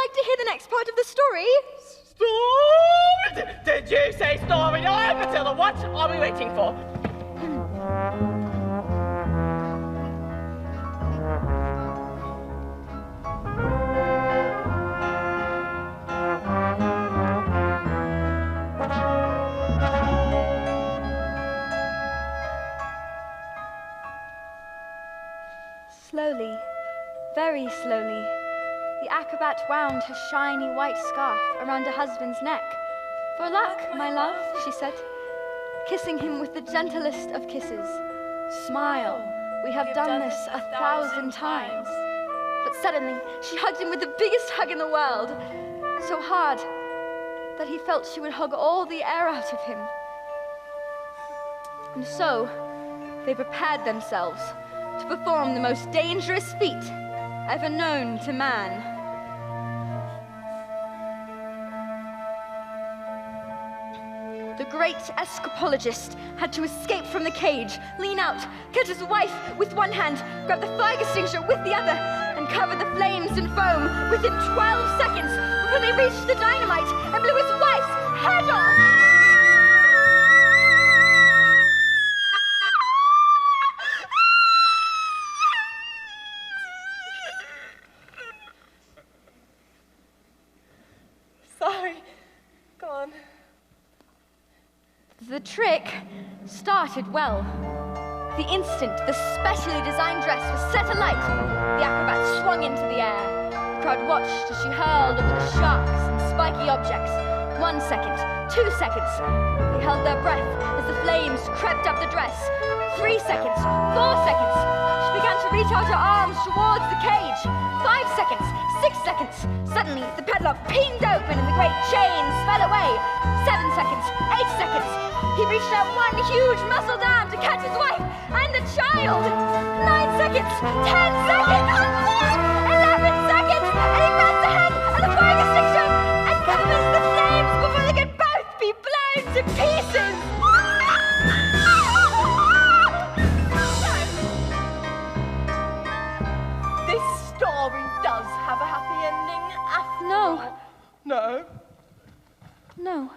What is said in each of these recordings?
like to hear the next part of the story? Story? Did you say story? No, Matilda, what are we waiting for? Slowly, very slowly, the acrobat wound her shiny white scarf around her husband's neck. For luck, my love, she said, kissing him with the gentlest of kisses. Smile, we have done this 1,000 times. But suddenly, she hugged him with the biggest hug in the world, so hard that he felt she would hug all the air out of him. And so, they prepared themselves to perform the most dangerous feat ever known to man. The great Escapologist had to escape from the cage, lean out, catch his wife with one hand, grab the fire extinguisher with the other, and cover the flames in foam within 12 seconds before they reached the dynamite and blew his wife's head off. The trick started well. The instant the specially designed dress was set alight, the acrobat swung into the air. The crowd watched as she hurled over the sharks and spiky objects. 1 second, 2 seconds. They held their breath as the flames crept up the dress. 3 seconds, 4 seconds. She began to reach out her arms towards the cage. 5 seconds, 6 seconds. Suddenly, the padlock pinged open and the great chains fell away. 7 seconds, 8 seconds. He reached out one huge muscled arm to catch his wife and the child. 9 seconds, 10 seconds, 11 seconds, and he grabs the head of the fire extinguisher and covers the flames before they can both be blown to pieces. This story does have a happy ending after all. No. No.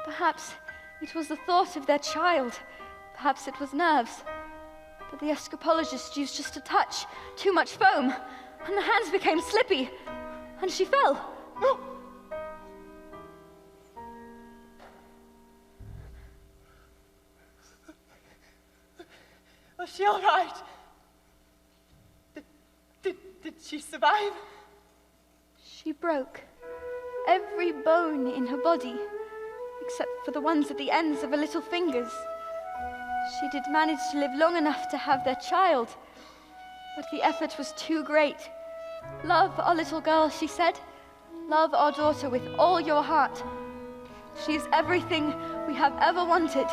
Perhaps it was the thought of their child. Perhaps it was nerves. But the escapologist used just a touch, too much foam, and the hands became slippy, and she fell. Was she all right? Did she survive? She broke every bone in her body, except for the ones at the ends of her little fingers. She did manage to live long enough to have their child, but the effort was too great. Love our little girl, she said. Love our daughter with all your heart. She is everything we have ever wanted.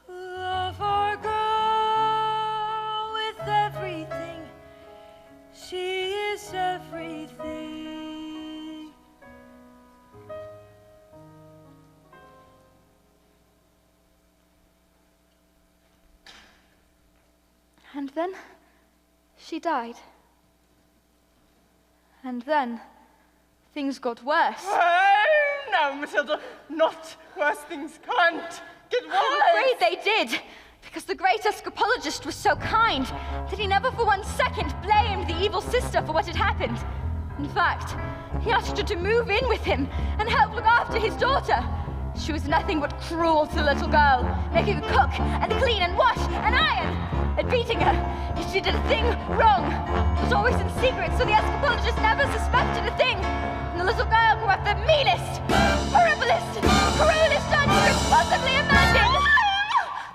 Love our girl with everything. She is everything. And then she died. And then things got worse. Oh, no, Matilda, not worse. Things can't get worse. I'm afraid they did, because the great escapologist was so kind that he never for 1 second blamed the evil sister for what had happened. In fact, he asked her to move in with him and help look after his daughter. She was nothing but cruel to the little girl, making her cook and clean and wash and iron, and beating her if she did a thing wrong. It was always in secret, so the escapologist never suspected a thing. And the little girl grew up the meanest, horriblest, cruelest aunt you could possibly imagine.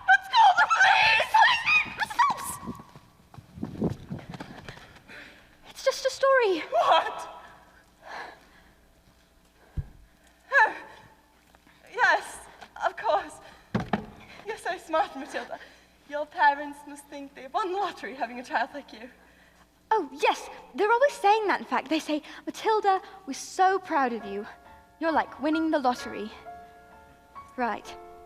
Let's call the police! It's just a story. What? Oh, yes, of course. You're so smart, Matilda. Your parents must think they won the lottery having a child like you. Oh, yes, they're always saying that, in fact. They say, Matilda, we're so proud of you. You're like winning the lottery. Right.